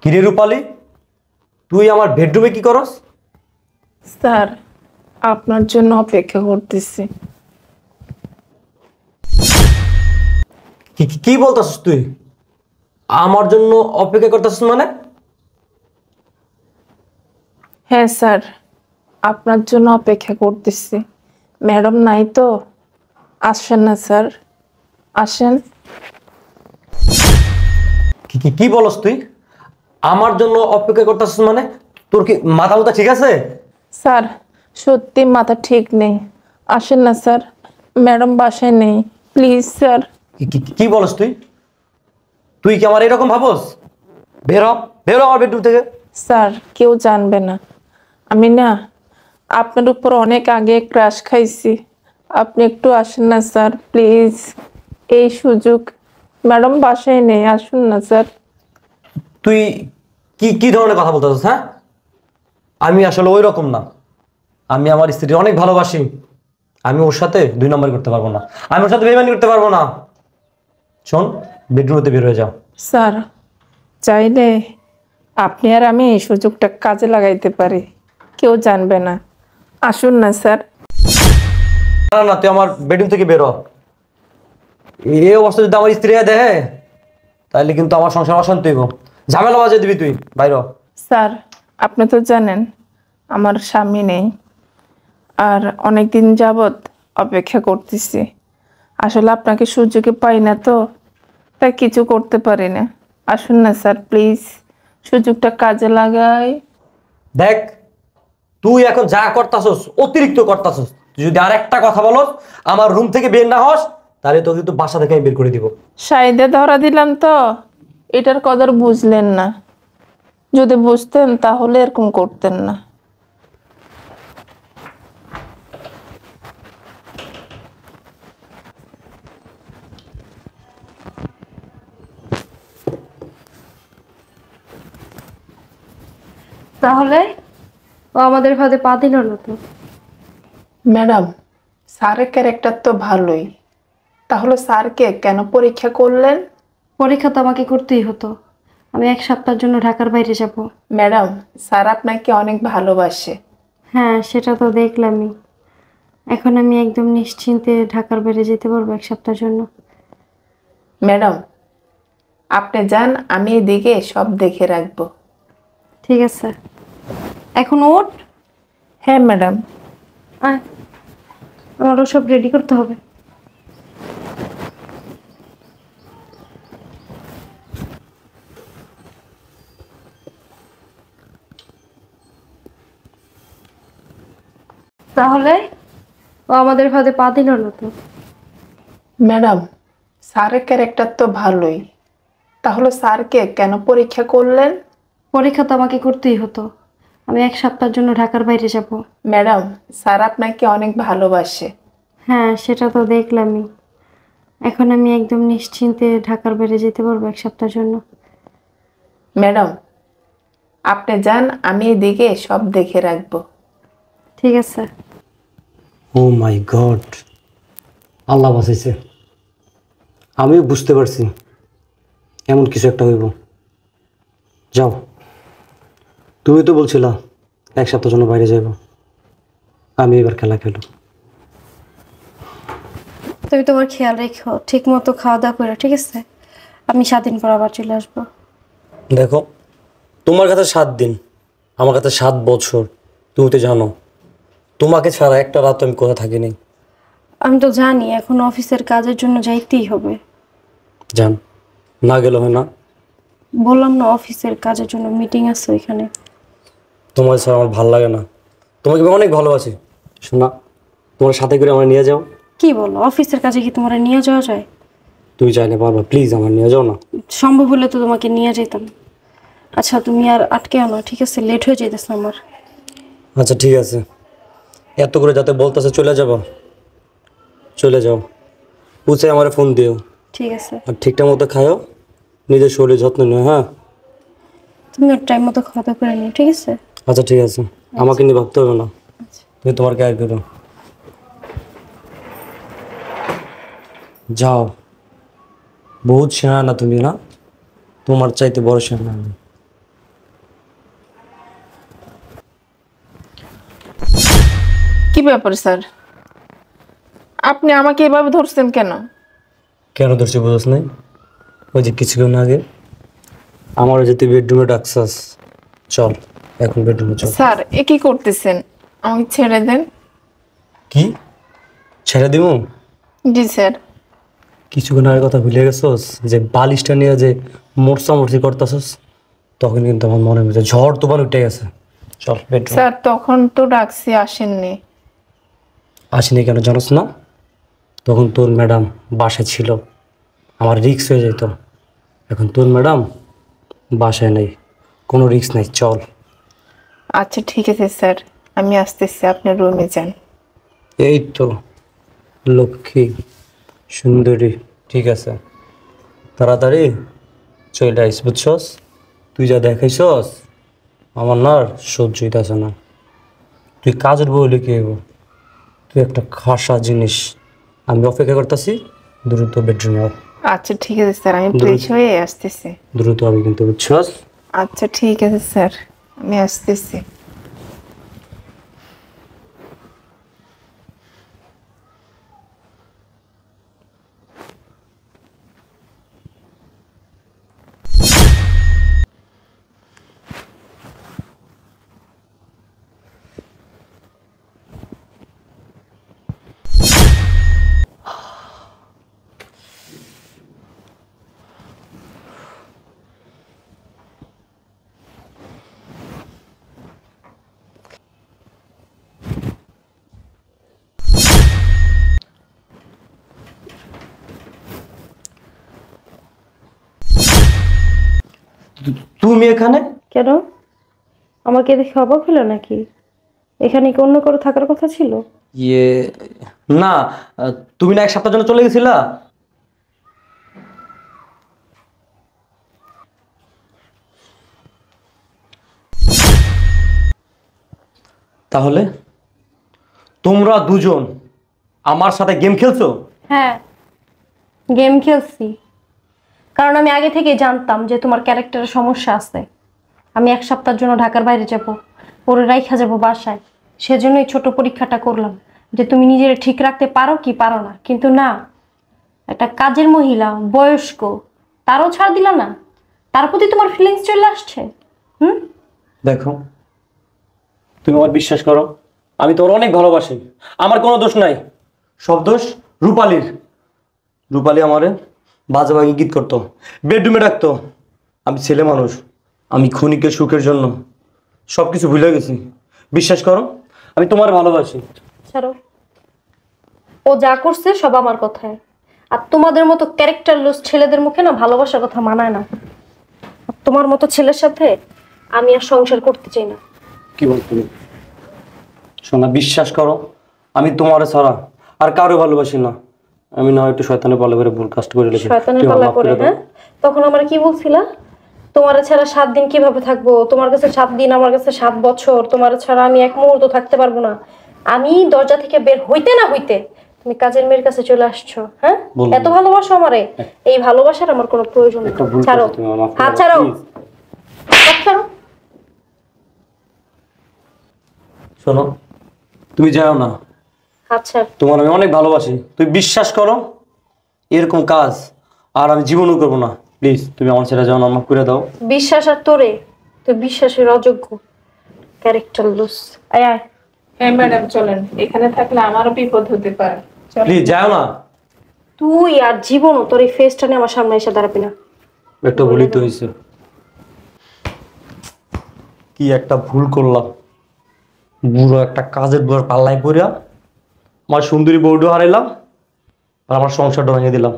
কিরে রূপালী, তুই আমার বেডরুমে কি করস? স্যার, আপনার জন্য অপেক্ষা করতেছি। কি কি বলতাছিস তুই? আমার জন্য অপেক্ষা করতেছিস মানে? হ্যাঁ স্যার, আপনার জন্য অপেক্ষা করতেছি। ম্যাডাম নাই তো, আসেন না স্যার, আসেন। কি কি কি বলস তুই? আমার জন্য অপেক্ষা করতেছিস মানে? তোর কি মাথা মুথা ঠিক আছে? স্যার, সত্যি মাথা ঠিক নেই, আসেন না স্যার, ম্যাডাম বাসায় নেই, প্লিজ স্যার। কি কি কি বলস তুই? তুই কি আমার এরকম ভাবস? বের হ, বের হ আমার বেডরুম থেকে। স্যার, কেউ জানবে না। আমি না আপনার উপর অনেক আগে ক্রাশ খাইছি। আপনি একটু আসেন না স্যার, প্লিজ। এই সুযোগ, ম্যাডাম বাসায় নেই, আসুন না স্যার। তুই কি কি ধরনের কথা বলতেছিস? হ্যাঁ, আমি আসলে ওই রকম না। আমি আমার স্ত্রী অনেক ভালোবাসি। আমি ওর সাথে দুই নম্বর করতে পারবো না। আমি ওর সাথে বেইমানি করতে পারবো না। শোন, বেডরুমে বের হয়ে যাও। স্যার, চাইলে আপনি আর আমি এই সুযোগটা কাজে লাগাইতে পারি, কেউ জানবে না। আসুন না স্যার। না না, তুই আমার বেডরুম থেকে বেরো। এই অবস্থা যদি আমার স্ত্রী দেখে, তাহলে কিন্তু আমার সংসার অশান্তি হইব। ঝামেলা বাজে দিবি তুই, বাইর হ। স্যার, আপনি তো জানেন আমার স্বামী নেই, আর অনেক দিন যাবৎ অপেক্ষা করতেছি। আসলে আপনাকে সুযোগে পাই না তো, তাই কিছু করতে পারি না। আসুন না স্যার, প্লিজ, সুযোগটা কাজে লাগাই। দেখ, তুই এখন যা করতাছস অতিরিক্ত করতাছস। তুই যদি আর একটা কথা বলস, আমার রুম থেকে বের না হস, তাহলে তোকে কিন্তু বাসা থেকে আমি বের করে দিব। সাইডে ধরা দিলাম তো, এটার কদর বুঝলেন না। যদি বুঝতেন তাহলে এরকম করতেন না। তাহলে ও আমাদের ফাঁদে পা দিল না তো? ম্যাডাম, স্যারের ক্যারেক্টার তো ভালোই, তাহলে স্যারকে কেন পরীক্ষা করলেন? পরীক্ষা তো আমাকে করতেই হতো। আমি 1 সপ্তাহের জন্য ঢাকার বাইরে যাব। ম্যাডাম, স্যার আপনাকে অনেক ভালোবাসে। হ্যাঁ, সেটা তো দেখলামই। এখন আমি একদম নিশ্চিন্তে ঢাকার বাইরে যেতে পারবো 1 সপ্তাহের জন্য। ম্যাডাম, আপনি যান, আমি এদিকে সব দেখে রাখবো। ঠিক আছে, এখন ওঠ। হ্যাঁ ম্যাডাম। আয়, আমারও সব রেডি করতে হবে। তাহলে ও আমাদের ফাঁদে পা দিল না তো? ম্যাডাম, স্যারের ক্যারেক্টার তো ভালোই, তাহলে স্যারকে কেন পরীক্ষা করলেন? পরীক্ষা তো আমাকে করতেই হতো। আমি 1 সপ্তাহের জন্য ঢাকার বাইরে যাব। ম্যাডাম, স্যার আপনাকে অনেক ভালোবাসে। হ্যাঁ, সেটা তো দেখলামই। এখন আমি একদম নিশ্চিন্তে ঢাকার বাইরে যেতে পারবো 1 সপ্তাহের জন্য। ম্যাডাম, আপনি যান, আমি এদিকে সব দেখে রাখবো। ঠিক আছে। ও মাই গড, আল্লাহ বাঁচাইছে। আমিও বুঝতে পারছি এমন কিছু একটা হইব। যাও, তুমি তো বলছিলা 1 সপ্তাহ জন্য বাইরে যাইব। আমি এবার খেলা খেলো। তুমি তোমার খেয়াল রেখো, ঠিক মতো খাওয়া দাওয়া করো, ঠিক আছে? আমি 7 দিন পর আবার চলে আসবো। দেখো, তোমার কাছে 7 দিন, আমার কাছে 7 বছর। তুমি তো জানো, তোমাকে ছাড়া একটা রাত আমি কোথাও থাকিনি। আমি তো জানি এখন অফিসের কাজের জন্য যাইতেই হবে। জান, না গেলে হয় না। বললাম না, অফিসের কাজের জন্য মিটিং আছে ওইখানে। তোমার ছাড়া আমার ভালো লাগে না। তোমাকে আমি অনেক ভালোবাসি। শোনা, তোমার সাথে করে আমার নিয়ে যাও। কি বলো, অফিসের কাজে কি তোমার নিয়ে যাওয়া যায়? তুমি চাইলে পারবা, প্লিজ আমার নিয়ে যাও না। সম্ভব হলে তো তোমাকে নিয়ে যেতাম। আচ্ছা, তুমি আর আটকে আনো, ঠিক আছে? লেট হয়ে যেতেছে আমার। আচ্ছা ঠিক আছে, এত করে যাতে বলতেছে চলে যাবো, চলে যাও। পুছে আমার ফোন দিও। ঠিক আছে। আর ঠিকঠাক মতো খাও, নিজের শরীরের যত্ন নিও। হ্যাঁ, তুমি ওর টাইম মতো খাওয়া দাওয়া করে নিও, ঠিক আছে? আচ্ছা ঠিক আছে, আমাকে নিয়ে ভাবতে হবে না। তুমি তোমার কেয়ার করো। যাও, বহুত সেনা না তুমি, না তোমার চাইতে বড় সেনা আমি। ব্যাপার স্যার, আপনি আমাকে এভাবে ধরছেন কেন? কেন ধরছি বুঝছ নাই? ওই যে কিছুক্ষণ আগে আমার যে তুই বেডরুমে ডাকছাস, চল এখন বেডরুমে চল। স্যার এ কি করতেছেন? আমাকে ছেড়ে দেন। কি ছেড়ে দিব? জি স্যার। কিছুক্ষণ আগের কথা ভুলে গেছস? যে বালিশটা নিয়ে যে মোরসামর্সি করতেছস, তখন কিন্তু আমার মনে হচ্ছে ঝড় তুফান উঠে গেছে। চল বেডরুম। স্যার তখন তো ডাকছি, আসেননি। আসিনি কেন জানোস না? তখন তোর ম্যাডাম বাসায় ছিল, আমার রিস্ক হয়ে যেত। এখন তোর ম্যাডাম বাসায় নেই, কোনো রিস্ক নাই, চল। আচ্ছা ঠিক আছে স্যার, আমি আসতেছি, আপনার রুমে যান। এই তো লক্ষ্মী সুন্দরী, ঠিক আছে, তাড়াতাড়ি চলে আইস, বুঝছস? তুই যা দেখাইছস আমার না আর সহ্য হইতেছে না। তুই কাজের বলে কি হইব? তুই একটা খাসা জিনিস। আমি অপেক্ষা করতেছি, দ্রুত বেডরুমে আয়। আচ্ছা ঠিক আছে স্যার, আমি ফ্রেশ হয়ে আসতেছি। দ্রুত আমি কিন্তু, বুঝছস? আচ্ছা ঠিক আছে স্যার, আমি আসতেছি। তুমি এখানে? কেন? আমাকে দেখে অবাক হলো নাকি? এখানে কি অন্য কারো থাকার কথা ছিল? ইয়ে না, তুমি না এক সপ্তাহের জন্য চলে গেছিলা? তাহলে তোমরা দুজন আমার সাথে গেম খেলছো? হ্যাঁ, গেম খেলছি। কারণ আমি আগে থেকে জানতাম যে তোমার ক্যারেক্টারের সমস্যা আছে। আমি এক সপ্তাহের জন্য ঢাকার বাইরে যাব, পরে রাইখা যাব বাসায়। সেজন্য এই ছোট পরীক্ষাটা করলাম যে তুমি নিজের ঠিক রাখতে পারো কি পারো না। কিন্তু না, একটা কাজের মহিলা, বয়স্ক, তারও ছাড় দিলা না। তার প্রতি তোমার ফিলিংস চলে আসছে। হুম, দেখো, তুমি আমার বিশ্বাস করো, আমি তোর অনেক ভালোবাসি। আমার কোনো দোষ নাই, সব দোষ রূপালীর। রূপালী আমারে বাজে বাজে গীত করতো, বেডরুমে ডাকতো। আমি ছেলে মানুষ, আমি ক্ষণিকের সুখের জন্য সব কিছু ভুলে গেছি। বিশ্বাস করো, আমি তোমার ভালোবাসি। ছাড়ো। ও যা করছে সব আমার কথায়। আর তোমাদের মতো ক্যারেক্টার লুজ ছেলেদের মুখে না ভালোবাসার কথা মানায় না। আর তোমার মতো ছেলের সাথে আমি আর সংসার করতে চাই না। কি বল তুমি? শোনা, বিশ্বাস করো, আমি তোমার ছাড়া আর কারো ভালোবাসি না। আমি না একটু শয়তানের পাল্লা করে ভুল কাজ করে রেখেছি। শয়তানের পাল্লা করে? হ্যাঁ, তখন আমরা কি বলছিলা? তোমার ছাড়া 7 দিন কিভাবে থাকবো? তোমার কাছে 7 দিন, আমার কাছে 7 বছর। তোমার ছাড়া আমি এক মুহূর্ত থাকতে পারবো না। আমি দরজা থেকে বের হইতে না হইতে তুমি কাজের মেয়ের কাছে চলে আসছো। হ্যাঁ, এত ভালোবাসো আমারে। এই ভালোবাসার আমার কোনো প্রয়োজন নেই। ছাড়ো, হাত ছাড়ো, হাত ছাড়ো। শোনো, তুমি যাও না, হাত ছাড়। তোমার আমি অনেক ভালোবাসি। তুমি বিশ্বাস করো, এরকম কাজ আর আমি জীবনও করবো না। প্লিজ তুমি আমার ছেড়ে যাও না, আমাকে করে দাও। বিশ্বাস আর তোরে, তুই বিশ্বাসের অযোগ্য, ক্যারেক্টার লুস। আয় আয়। হ্যাঁ ম্যাডাম চলেন, এখানে থাকলে আমারও বিপদ হতে পারে। চলেন। প্লিজ যাও না। তুই আর জীবনও তোর এই ফেসটা নিয়ে আমার সামনে এসে দাঁড়াবি না। একটা ভুলই তো হয়েছে। কি একটা ভুল করলাম, বুড়ো একটা কাজের বুড়োর পাল্লায় পড়িয়া আমার সুন্দরী বউটা হারাইলাম আর আমার সংসারটা ভেঙে দিলাম।